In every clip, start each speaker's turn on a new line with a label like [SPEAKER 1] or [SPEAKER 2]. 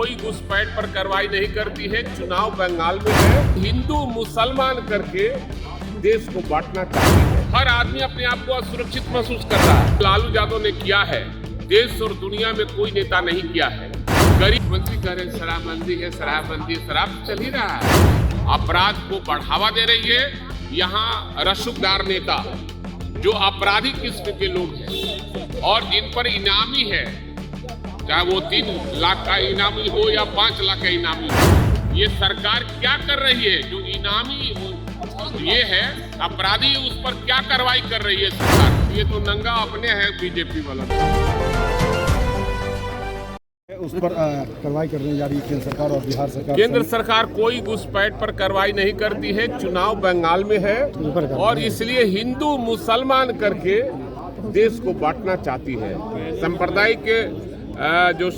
[SPEAKER 1] कोई घुसपैठ पर कार्रवाई नहीं करती है। चुनाव बंगाल में है, हिंदू मुसलमान करके देश को बांटना चाहती है। हर आदमी अपने आप को असुरक्षित महसूस कर रहा है। लालू यादव ने किया है, देश और दुनिया में कोई नेता नहीं किया है। गरीब मंत्री कह रहे शराबबंदी है, शराबबंदी, शराब चल ही रहा है। अपराध को बढ़ावा दे रही है। यहाँ रसूखदार नेता जो आपराधिक किस्म के लोग हैं और जिन पर इनामी है, चाहे वो 3 लाख का इनामी हो या 5 लाख का इनामी हो, ये सरकार क्या कर रही है? जो इनामी ये है अपराधी, उस पर क्या कार्रवाई कर रही है सरकार? ये तो नंगा अपने हैं बीजेपी वाला।
[SPEAKER 2] उस पर कार्रवाई करने जा रही है केंद्र सरकार और बिहार सरकार।
[SPEAKER 1] केंद्र सरकार कोई घुसपैठ पर कार्रवाई नहीं करती है। चुनाव बंगाल में है और इसलिए हिंदू मुसलमान करके देश को बांटना चाहती है। सांप्रदायिक जो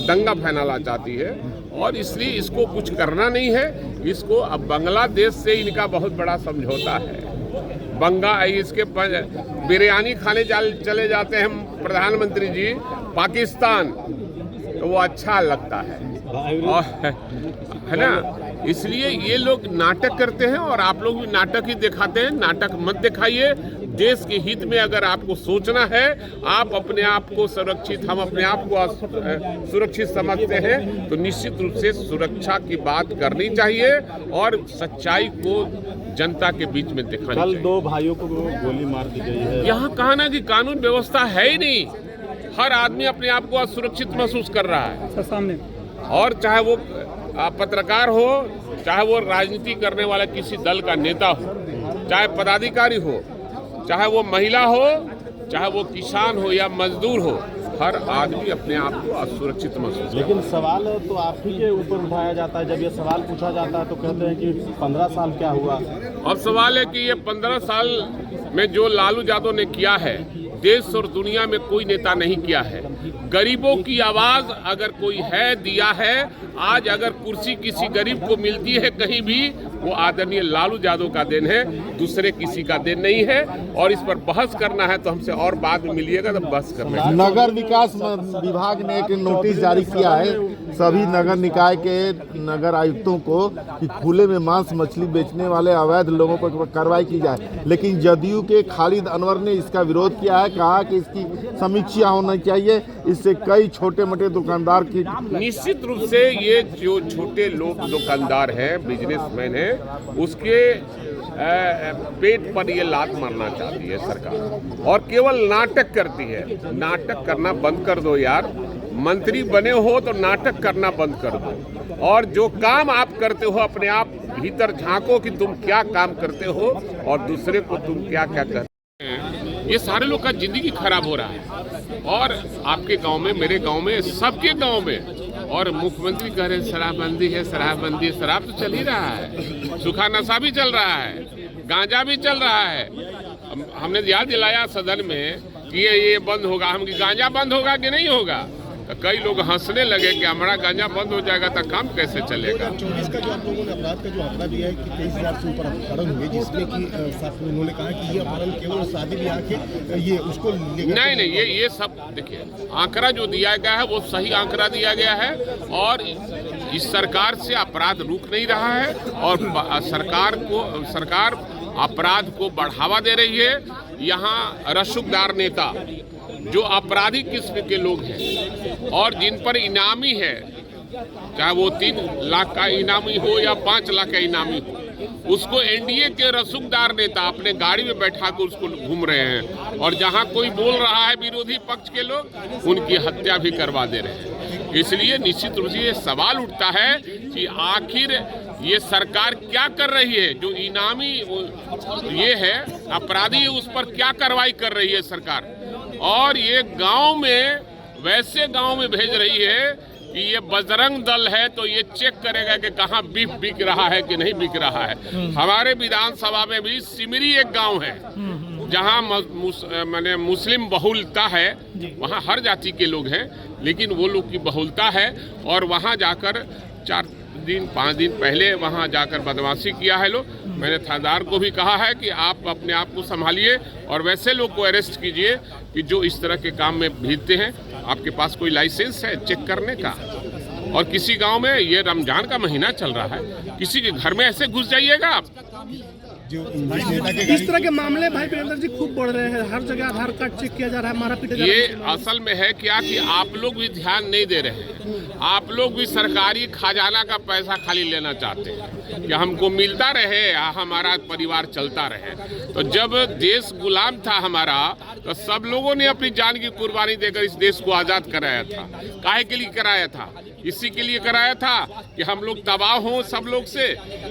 [SPEAKER 1] दंगा फैलाना चाहती है और इसलिए इसको कुछ करना नहीं है। इसको अब बांग्लादेश से इनका बहुत बड़ा समझौता है। इसके बिरयानी खाने चले जाते हैं प्रधानमंत्री जी पाकिस्तान, तो वो अच्छा लगता है और है ना। इसलिए ये लोग नाटक करते हैं और आप लोग भी नाटक ही दिखाते हैं। नाटक मत दिखाइए। देश के हित में अगर आपको सोचना है, आप अपने आप को सुरक्षित, हम अपने आप को सुरक्षित समझते हैं, तो निश्चित रूप से सुरक्षा की बात करनी चाहिए और सच्चाई को जनता के बीच में दिखानी चाहिए।
[SPEAKER 3] कल 2 भाइयों को गोली मार दी गई है।
[SPEAKER 1] यहाँ कहा ना कि कानून व्यवस्था है ही नहीं। हर आदमी अपने आप को असुरक्षित महसूस कर रहा है
[SPEAKER 2] सामने, और
[SPEAKER 1] चाहे वो पत्रकार हो, चाहे वो राजनीति करने वाला किसी दल का नेता हो, चाहे पदाधिकारी हो, चाहे वो महिला हो, चाहे वो किसान हो या मजदूर हो, हर आदमी अपने आप को असुरक्षित महसूस।
[SPEAKER 3] लेकिन सवाल तो आप ही के ऊपर उठाया जाता है। जब ये सवाल पूछा जाता है तो कहते हैं कि 15 साल क्या हुआ।
[SPEAKER 1] अब सवाल है कि ये 15 साल में जो लालू यादव ने किया है, देश और दुनिया में कोई नेता नहीं किया है। गरीबों की आवाज अगर कोई है, दिया है। आज अगर कुर्सी किसी गरीब को मिलती है कहीं भी, वो आदरणीय लालू यादव का देन है, दूसरे किसी का देन नहीं है। और इस पर बहस करना है तो हमसे और बाद में मिलिएगा तो बहस करना है।
[SPEAKER 4] नगर विकास विभाग ने एक नोटिस जारी किया है सभी नगर निकाय के नगर आयुक्तों को कि खुले में मांस मछली बेचने वाले अवैध लोगों पर कार्रवाई की जाए। लेकिन जदयू के खालिद अनवर ने इसका विरोध किया है, कहा कि इसकी समीक्षा होना चाहिए, इससे कई छोटे मोटे दुकानदार की।
[SPEAKER 1] निश्चित रूप से ये जो छोटे लोग दुकानदार हैं, बिजनेसमैन हैं, उसके पेट पर ये लात मारना चाहती है सरकार और केवल नाटक करती है। नाटक करना बंद कर दो यार। मंत्री बने हो तो नाटक करना बंद कर दो और जो काम आप करते हो अपने आप भीतर झांको कि तुम क्या काम करते हो और दूसरे को तुम क्या क्या करते हैं। ये सारे लोग का जिंदगी खराब हो रहा है और आपके गांव में, मेरे गांव में, सबके गांव में। और मुख्यमंत्री कह रहे शराबबंदी है, शराबबंदी, शराब तो चल ही रहा है। सूखा नशा भी चल रहा है, गांजा भी चल रहा है। हमने याद दिलाया सदन में कि ये बंद होगा। हम कि गांजा बंद होगा कि नहीं होगा? तो कई लोग हंसने लगे कि हमारा गांजा बंद हो जाएगा तो काम कैसे चलेगा।
[SPEAKER 2] 24 का जो आप लोगों ने अपराध का जो आंकड़ा दिया है कि 23,000 से ऊपर अपहरण हुए, जिसमें कि साथ में उन्होंने कहा कि ये अपहरण केवल शादी ब्याह के ये उसको
[SPEAKER 1] नहीं, ये सब देखिए, आंकड़ा जो दिया गया है वो सही आंकड़ा दिया गया है और इस सरकार से अपराध रुक नहीं रहा है और सरकार अपराध को बढ़ावा दे रही है। यहाँ रसूखदार नेता जो आपराधिक किस्म के लोग हैं और जिन पर इनामी है, चाहे वो 3 लाख का इनामी हो या 5 लाख का इनामी हो, उसको एनडीए के रसूखदार नेता अपने गाड़ी में बैठा कर उसको घूम रहे हैं और जहां कोई बोल रहा है विरोधी पक्ष के लोग, उनकी हत्या भी करवा दे रहे हैं। इसलिए निश्चित रूप से ये सवाल उठता है कि आखिर ये सरकार क्या कर रही है? जो इनामी ये है अपराधी, उस पर क्या कार्रवाई कर रही है सरकार? और ये गांव में, वैसे गांव में भेज रही है कि ये बजरंग दल है तो ये चेक करेगा कि कहाँ बीफ बिक रहा है कि नहीं बिक रहा है। हमारे विधानसभा में भी सिमरी एक गांव है जहाँ माने मुस्लिम बहुलता है, वहाँ हर जाति के लोग हैं, लेकिन वो लोग की बहुलता है और वहाँ जाकर 4 दिन 5 दिन पहले वहाँ जाकर बदमाशी किया है लोग। मैंने थानेदार को भी कहा है कि आप अपने आप को संभालिए और वैसे लोग को अरेस्ट कीजिए कि जो इस तरह के काम में भिड़ते हैं। आपके पास कोई लाइसेंस है चेक करने का? और किसी गांव में ये रमजान का महीना चल रहा है, किसी के घर में ऐसे घुस जाइएगा आप?
[SPEAKER 2] जो नेता के
[SPEAKER 5] इस तरह के मामले भाई वीरेंद्र जी खूब बढ़ रहे हैं, हर जगह आधार कार्ड चेक किया जा रहा है, मारा पीटा जा रहा
[SPEAKER 1] ये
[SPEAKER 5] है।
[SPEAKER 1] असल में है क्या कि आप लोग भी ध्यान नहीं दे रहे हैं, आप लोग भी सरकारी खजाना का पैसा खाली लेना चाहते हैं कि हमको मिलता रहे, हमारा परिवार चलता रहे। तो जब देश गुलाम था हमारा, तो सब लोगों ने अपनी जान की कुर्बानी देकर इस देश को आज़ाद कराया था। काहे के लिए कराया था? इसी के लिए कराया था कि हम लोग तबाह हों सब लोग से।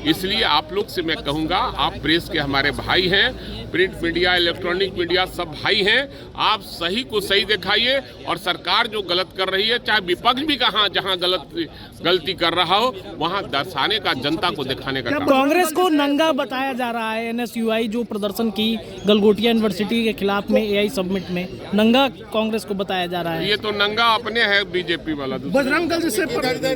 [SPEAKER 1] इसलिए आप लोग से मैं कहूँगा, आप प्रेस के हमारे भाई हैं, प्रिंट मीडिया, इलेक्ट्रॉनिक मीडिया सब भाई हैं, आप सही को सही दिखाइए। और सरकार जो गलत कर रही है, चाहे विपक्ष भी जहाँ गलती कर रहा हो, वहाँ दर्शाने का, जनता को दिखाने का काम।
[SPEAKER 6] कांग्रेस को नंगा बताया जा रहा है। एनएसयूआई जो प्रदर्शन की गलगोटिया यूनिवर्सिटी के खिलाफ में एआई समिट में, नंगा कांग्रेस को बताया जा रहा है।
[SPEAKER 1] ये तो नंगा अपने है बीजेपी वाला।
[SPEAKER 5] बजरंग दल जैसे